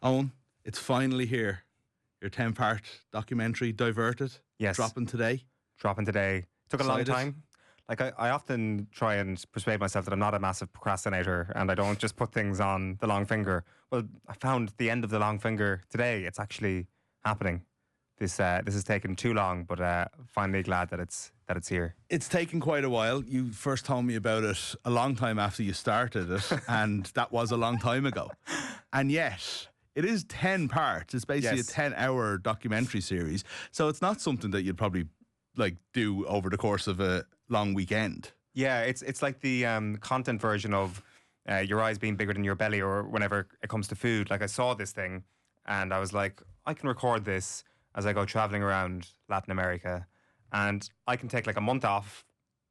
Owen, it's finally here. Your 10-part documentary, Diverted, Yes. dropping today. Dropping today. Took a long Excited? time. Like, I often try and persuade myself that I'm not a massive procrastinator and I don't just put things on the long finger. Well, I found the end of the long finger today. It's actually happening. This has taken too long, but finally glad that it's here. It's taken quite a while. You first told me about it a long time after you started it, and that was a long time ago. And yet, it is 10 parts. It's basically Yes. a 10-hour documentary series. So it's not something that you'd probably do over the course of a long weekend. Yeah, it's like the content version of your eyes being bigger than your belly, or whenever it comes to food. Like, I saw this thing and I was like, I can record this as I go traveling around Latin America, and I can take like a month off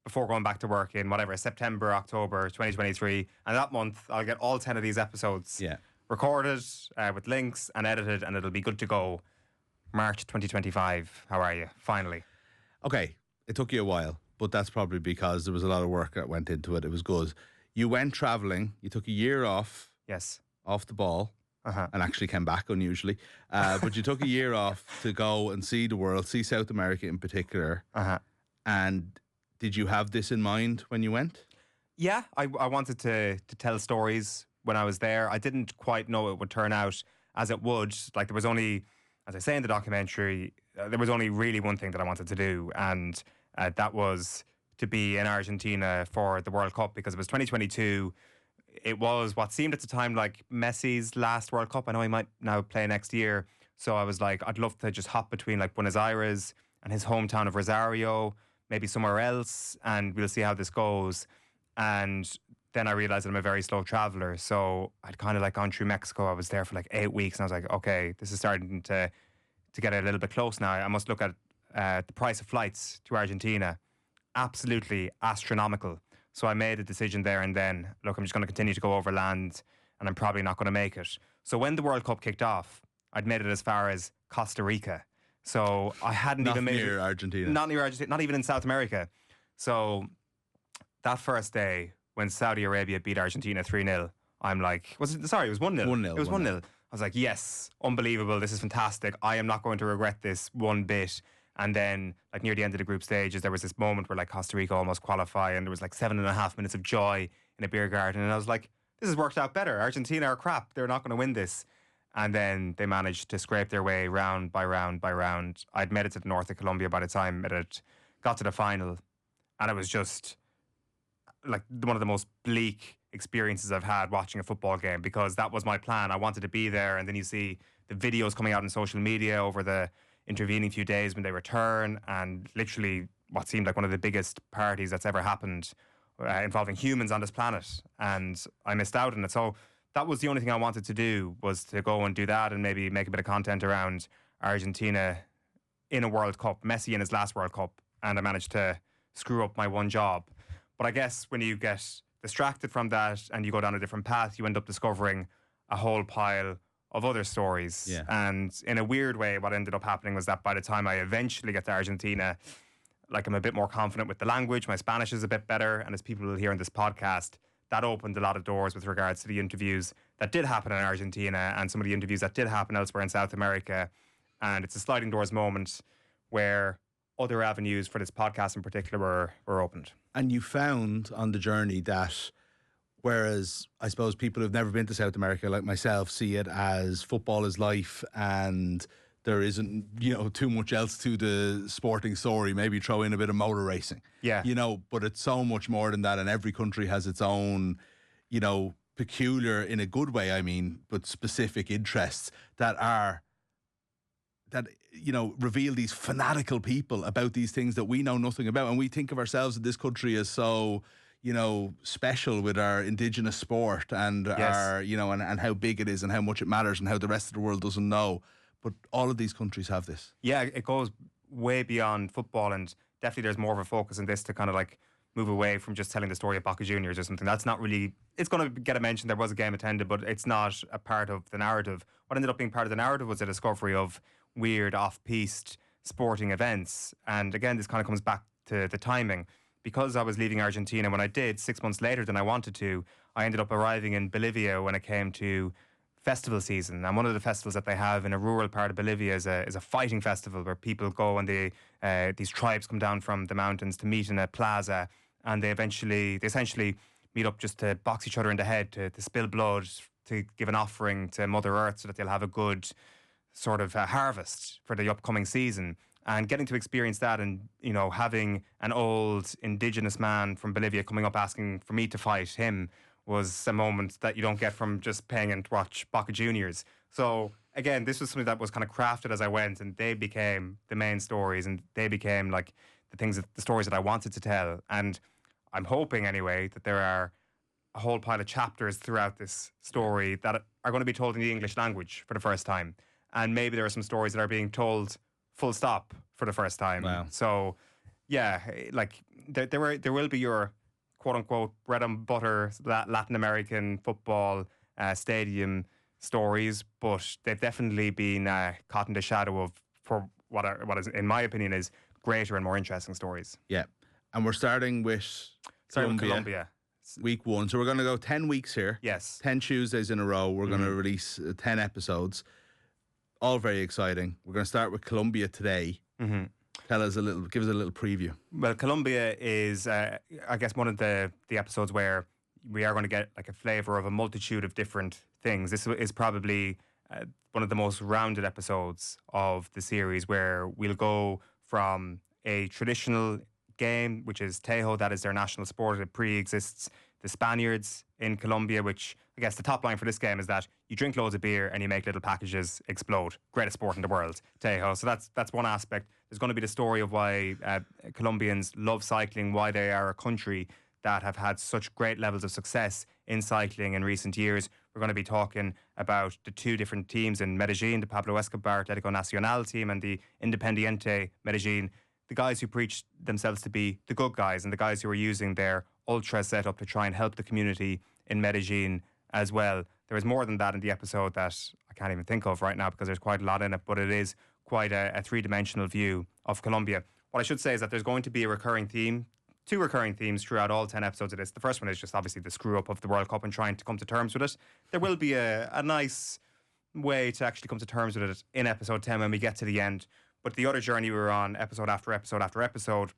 before going back to work in whatever, September, October 2023, and that month I'll get all 10 of these episodes Yeah. recorded with links and edited, and it'll be good to go March 2025. How are you? Finally. Okay, it took you a while, but that's probably because there was a lot of work that went into it. It was good. You went traveling. You took a year off Yes. the ball. Uh-huh. And actually came back unusually. But you took a year off to go and see the world, see South America in particular. Uh-huh. And did you have this in mind when you went? Yeah, I wanted to tell stories when I was there. I didn't quite know it would turn out as it would. Like, there was only, as I say in the documentary, there was only really one thing that I wanted to do, and that was to be in Argentina for the World Cup, because it was 2022. It was what seemed at the time like Messi's last World Cup. I know he might now play next year. So I was like, I'd love to just hop between like Buenos Aires and his hometown of Rosario, maybe somewhere else, and we'll see how this goes. And then I realized that I'm a very slow traveler. So I'd kind of like gone through Mexico. I was there for like 8 weeks, and I was like, okay, this is starting to get a little bit close now. I must look at the price of flights to Argentina. Absolutely astronomical. So I made a decision there and then, look, I'm just going to continue to go overland, and I'm probably not going to make it. So when the World Cup kicked off, I'd made it as far as Costa Rica. So I hadn't Not even made near it. Argentina. Not near Argentina, not even in South America. So that first day, when Saudi Arabia beat Argentina 3-0, I'm like, it was 1-0. 1-0, It was 1-0. 1-0. I was like, yes, unbelievable. This is fantastic. I am not going to regret this one bit. And then, like, near the end of the group stages, there was this moment where, like, Costa Rica almost qualify, and there was like 7.5 minutes of joy in a beer garden. And I was like, this has worked out better. Argentina are crap. They're not going to win this. And then they managed to scrape their way round by round by round. I'd made it to the north of Colombia by the time it had got to the final. And it was just like one of the most bleak experiences I've had watching a football game, because that was my plan. I wanted to be there. And then you see the videos coming out on social media over the intervening few days when they return, and literally what seemed like one of the biggest parties that's ever happened involving humans on this planet, and I missed out on it. So that was the only thing I wanted to do, was to go and do that and maybe make a bit of content around Argentina in a World Cup, Messi in his last World Cup, and I managed to screw up my one job. But I guess when you get distracted from that and you go down a different path, you end up discovering a whole pile of other stories. Yeah. And in a weird way, what ended up happening was that by the time I eventually get to Argentina, like, I'm a bit more confident with the language, my Spanish is a bit better, and as people will hear in this podcast, that opened a lot of doors with regards to the interviews that did happen in Argentina and some of the interviews that did happen elsewhere in South America. And it's a sliding doors moment where other avenues for this podcast in particular were opened. And you found on the journey that, whereas I suppose people who've never been to South America like myself see it as football is life and there isn't, too much else to the sporting story, maybe throw in a bit of motor racing. Yeah. But it's so much more than that, and every country has its own, peculiar, in a good way, I mean, but specific interests that reveal these fanatical people about these things that we know nothing about. And we think of ourselves in this country as so, special with our indigenous sport and Yes. our, and how big it is and how much it matters and how the rest of the world doesn't know. But all of these countries have this. Yeah, it goes way beyond football, and definitely there's more of a focus in this to kind of like move away from just telling the story of Boca Juniors or something. That's not really, it's going to get a mention. There was a game attended, but it's not a part of the narrative. What ended up being part of the narrative was a discovery of weird off-piste sporting events. And again, this kind of comes back to the timing. Because I was leaving Argentina when I did, 6 months later than I wanted to, I ended up arriving in Bolivia when it came to festival season, and one of the festivals that they have in a rural part of Bolivia is a fighting festival where people go and these tribes come down from the mountains to meet in a plaza, and they essentially meet up just to box each other in the head, to spill blood, to give an offering to Mother Earth so that they'll have a good sort of harvest for the upcoming season. And getting to experience that, and having an old indigenous man from Bolivia coming up asking for me to fight him, was a moment that you don't get from just paying and to watch Boca Juniors. So again, this was something that was kind of crafted as I went, and they became the main stories, and they became like the stories that I wanted to tell. And I'm hoping anyway that there are a whole pile of chapters throughout this story that are going to be told in the English language for the first time. And maybe there are some stories that are being told full stop for the first time. Wow. So yeah, like there will be your quote unquote bread and butter Latin American football stadium stories, but they've definitely been caught in the shadow of for what is, in my opinion, is greater and more interesting stories. Yeah. And we're starting with Colombia. Week 1. So we're going to go 10 weeks here. Yes. 10 Tuesdays in a row. We're going to release 10 episodes. All very exciting. We're going to start with Colombia today. Mm-hmm. Give us a little preview. Well, Colombia is, I guess, one of the episodes where we are going to get like a flavour of a multitude of different things. This is probably one of the most rounded episodes of the series, where we'll go from a traditional game, which is Tejo, that is their national sport. It pre-exists the Spaniards in Colombia, which I guess the top line for this game is that you drink loads of beer and you make little packages explode. Greatest sport in the world, Tejo. So that's one aspect. There's going to be the story of why Colombians love cycling, why they are a country that have had such great levels of success in cycling in recent years. We're going to be talking about the two different teams in Medellin, the Pablo Escobar Atlético Nacional team and the Independiente Medellin, the guys who preach themselves to be the good guys and the guys who are using their ultra setup to try and help the community in Medellin as well. There is more than that in the episode that I can't even think of right now because there's quite a lot in it, but it is quite a three-dimensional view of Colombia. What I should say is that there's going to be a recurring theme, two recurring themes throughout all 10 episodes of this. The first one is just obviously the screw-up of the World Cup and trying to come to terms with it. There will be a nice way to actually come to terms with it in episode 10 when we get to the end. But the other journey we're on, episode after episode after episode,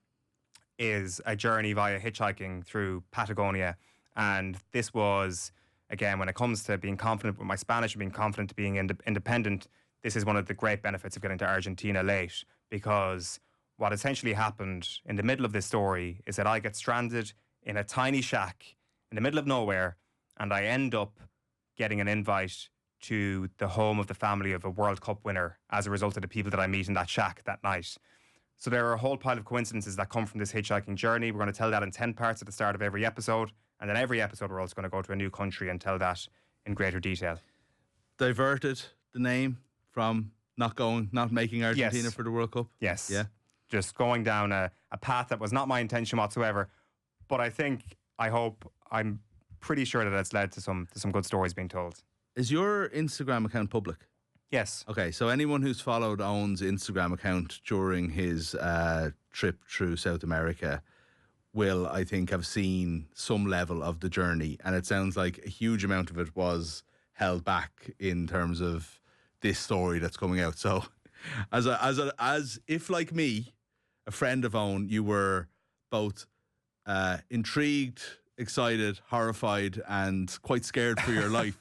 is a journey via hitchhiking through Patagonia. And this was, again, when it comes to being confident with my Spanish and being confident to being independent, this is one of the great benefits of getting to Argentina late, because what essentially happened in the middle of this story is that I get stranded in a tiny shack in the middle of nowhere, and I end up getting an invite to the home of the family of a World Cup winner as a result of the people that I meet in that shack that night. So there are a whole pile of coincidences that come from this hitchhiking journey. We're going to tell that in 10 parts at the start of every episode, and then every episode we're also going to go to a new country and tell that in greater detail. Diverted, the name from not making Argentina for the World Cup? Yes. Yeah. Just going down a path that was not my intention whatsoever. But I'm pretty sure that it's led to some good stories being told. Is your Instagram account public? Yes. Okay, so anyone who's followed Owen's Instagram account during his trip through South America will, I think, have seen some level of the journey. And it sounds like a huge amount of it was held back in terms of this story that's coming out. So as if, like me, a friend of Owen, you were both intrigued, excited, horrified, and quite scared for your life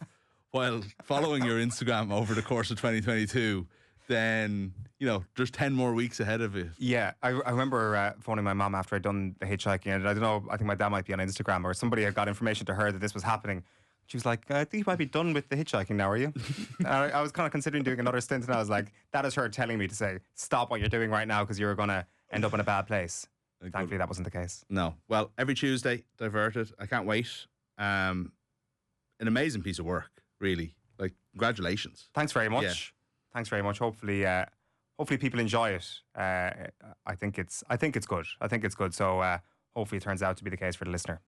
while following your Instagram over the course of 2022, then, there's 10 more weeks ahead of it. Yeah, I remember phoning my mom after I'd done the hitchhiking, and I don't know, I think my dad might be on Instagram, or somebody had got information to her that this was happening. She was like, I think you might be done with the hitchhiking now, are you? And I was kind of considering doing another stint, and I was like, that is her telling me to say, stop what you're doing right now because you're going to end up in a bad place. Thankfully, that wasn't the case. No. Well, every Tuesday, Diverted. I can't wait. An amazing piece of work, really. Like, congratulations. Thanks very much. Yeah. Thanks very much. Hopefully people enjoy it. I think it's good. So hopefully it turns out to be the case for the listener.